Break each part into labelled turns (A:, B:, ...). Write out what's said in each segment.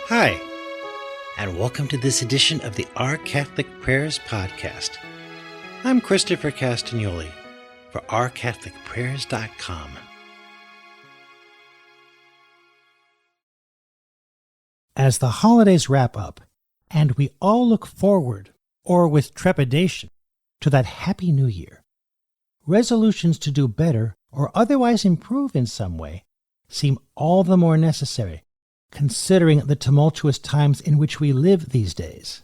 A: Hi, and welcome to this edition of the Our Catholic Prayers podcast. I'm Christopher Castagnoli for OurCatholicPrayers.com. As the holidays wrap up, and we all look forward, or with trepidation, to that happy new year, resolutions to do better or otherwise improve in some way seem all the more necessary, considering the tumultuous times in which we live these days.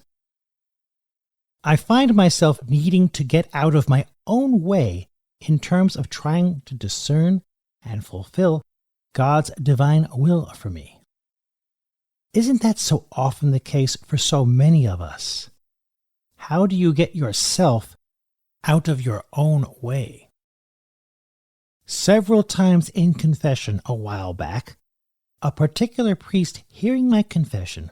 A: I find myself needing to get out of my own way in terms of trying to discern and fulfill God's divine will for me. Isn't that so often the case for so many of us? How do you get yourself out of your own way? Several times in confession a while back, a particular priest hearing my confession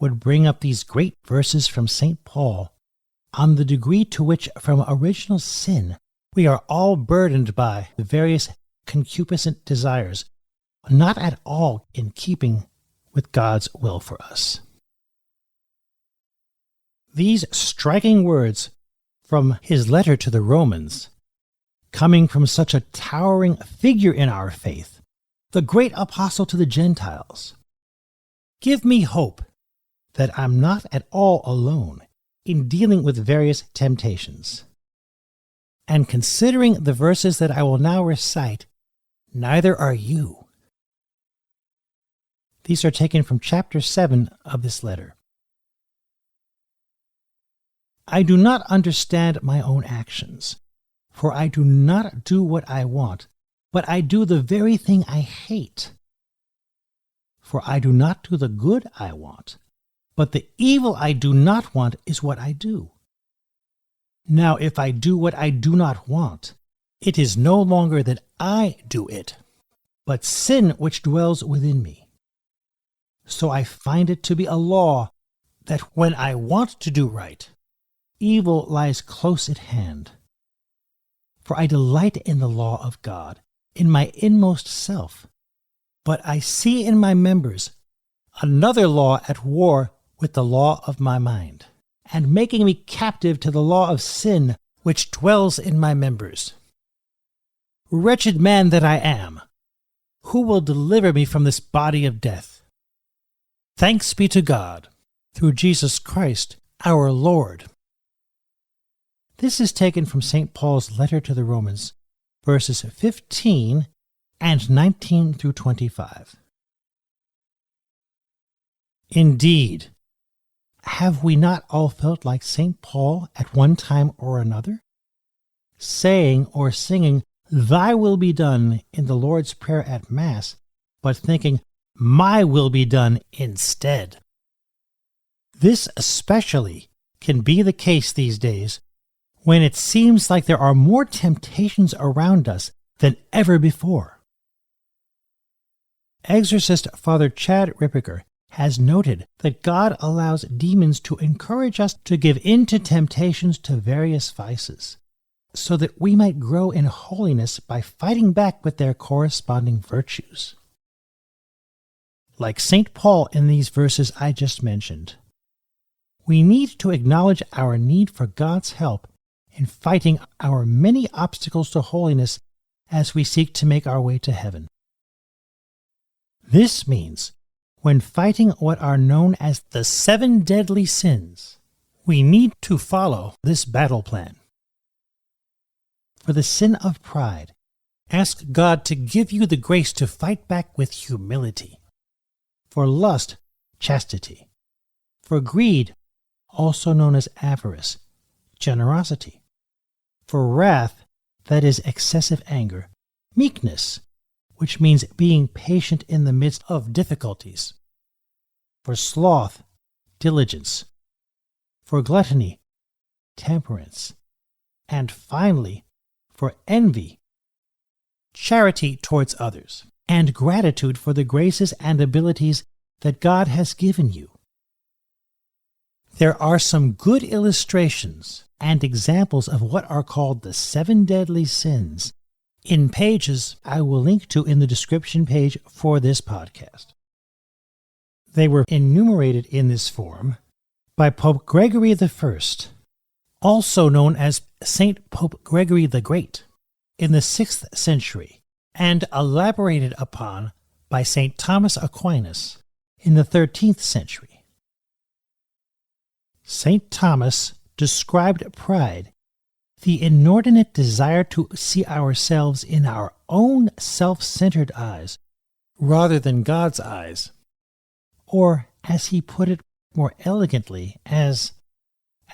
A: would bring up these great verses from St. Paul on the degree to which from original sin we are all burdened by the various concupiscent desires, not at all in keeping with God's will for us. These striking words from his letter to the Romans, coming from such a towering figure in our faith, the great apostle to the Gentiles, give me hope that I'm not at all alone in dealing with various temptations. And considering the verses that I will now recite, neither are you. These are taken from chapter 7 of this letter. I do not understand my own actions, for I do not do what I want, but I do the very thing I hate. For I do not do the good I want, but the evil I do not want is what I do. Now if I do what I do not want, it is no longer that I do it, but sin which dwells within me. So I find it to be a law that when I want to do right, evil lies close at hand. For I delight in the law of God, in my inmost self, but I see in my members another law at war with the law of my mind, and making me captive to the law of sin which dwells in my members. Wretched man that I am, who will deliver me from this body of death? Thanks be to God, through Jesus Christ our Lord. This is taken from St. Paul's letter to the Romans, verses 15 and 19 through 25. Indeed, have we not all felt like St. Paul at one time or another, saying or singing, "Thy will be done" in the Lord's Prayer at Mass, but thinking, "My will be done" instead? This especially can be the case these days, when it seems like there are more temptations around us than ever before. Exorcist Father Chad Ripperger has noted that God allows demons to encourage us to give in to temptations to various vices, so that we might grow in holiness by fighting back with their corresponding virtues. Like St. Paul in these verses I just mentioned, we need to acknowledge our need for God's help in fighting our many obstacles to holiness as we seek to make our way to heaven. This means, when fighting what are known as the 7 deadly sins, we need to follow this battle plan. For the sin of pride, ask God to give you the grace to fight back with humility. For lust, chastity. For greed, also known as avarice, generosity. For wrath, that is excessive anger, meekness, which means being patient in the midst of difficulties. For sloth, diligence. For gluttony, temperance. And finally, for envy, charity towards others, and gratitude for the graces and abilities that God has given you. There are some good illustrations and examples of what are called the 7 deadly sins in pages I will link to in the description page for this podcast. They were enumerated in this form by Pope Gregory I, also known as Saint Pope Gregory the Great, in the 6th century, and elaborated upon by St. Thomas Aquinas in the 13th century. St. Thomas described pride, the inordinate desire to see ourselves in our own self-centered eyes rather than God's eyes, or, as he put it more elegantly, as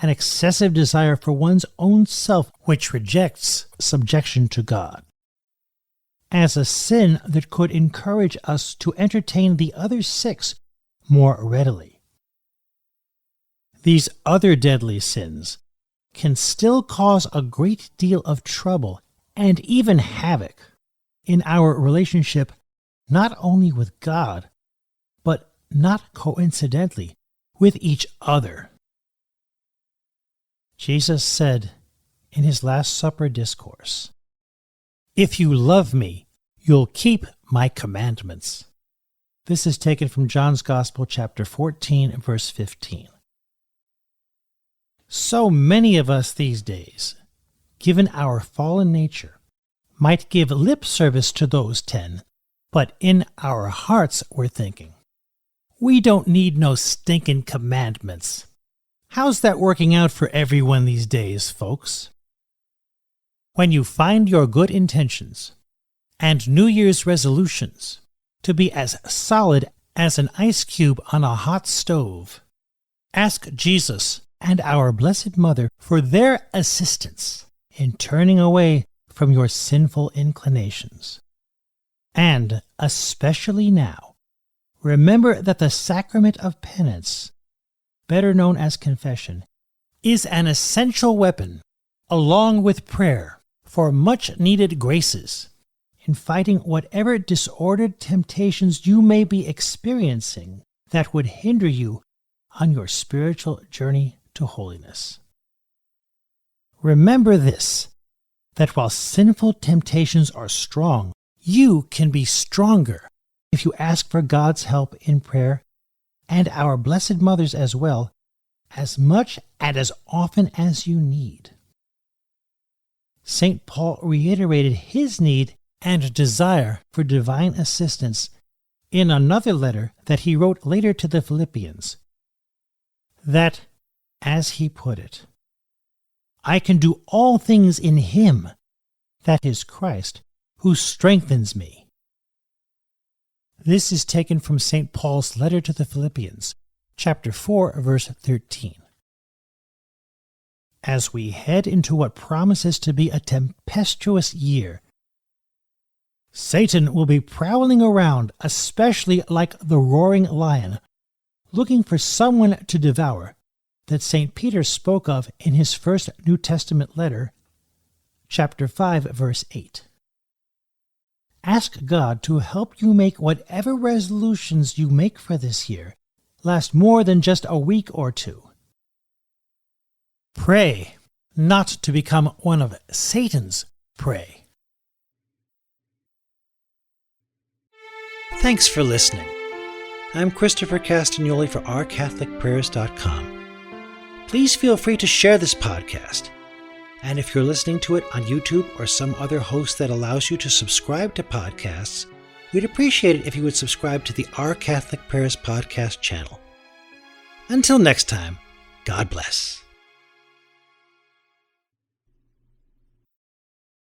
A: an excessive desire for one's own self which rejects subjection to God, as a sin that could encourage us to entertain the other 6 more readily. These other deadly sins can still cause a great deal of trouble and even havoc in our relationship not only with God, but not coincidentally with each other. Jesus said in his Last Supper discourse, "If you love me, you'll keep my commandments." This is taken from John's Gospel, chapter 14, verse 15. So many of us these days, given our fallen nature, might give lip service to those 10, but in our hearts we're thinking, we don't need no stinking commandments. How's that working out for everyone these days, folks? When you find your good intentions and New Year's resolutions to be as solid as an ice cube on a hot stove, ask Jesus and our Blessed Mother for their assistance in turning away from your sinful inclinations. And, especially now, remember that the sacrament of penance, better known as confession, is an essential weapon, along with prayer, for much-needed graces in fighting whatever disordered temptations you may be experiencing that would hinder you on your spiritual journey to holiness. Remember this, that while sinful temptations are strong, you can be stronger if you ask for God's help in prayer, and our Blessed Mother's as well, as much and as often as you need. St. Paul reiterated his need and desire for divine assistance in another letter that he wrote later to the Philippians, that, as he put it, I can do all things in him, that is Christ, who strengthens me. This is taken from St. Paul's letter to the Philippians, chapter 4, verse 13. As we head into what promises to be a tempestuous year, Satan will be prowling around, especially like the roaring lion, looking for someone to devour, that St. Peter spoke of in his first New Testament letter, chapter 5, verse 8. Ask God to help you make whatever resolutions you make for this year last more than just a week or two. Pray not to become one of Satan's prey. Thanks for listening. I'm Christopher Castagnoli for OurCatholicPrayers.com. Please feel free to share this podcast. And if you're listening to it on YouTube or some other host that allows you to subscribe to podcasts, we'd appreciate it if you would subscribe to the Our Catholic Prayers podcast channel. Until next time, God bless.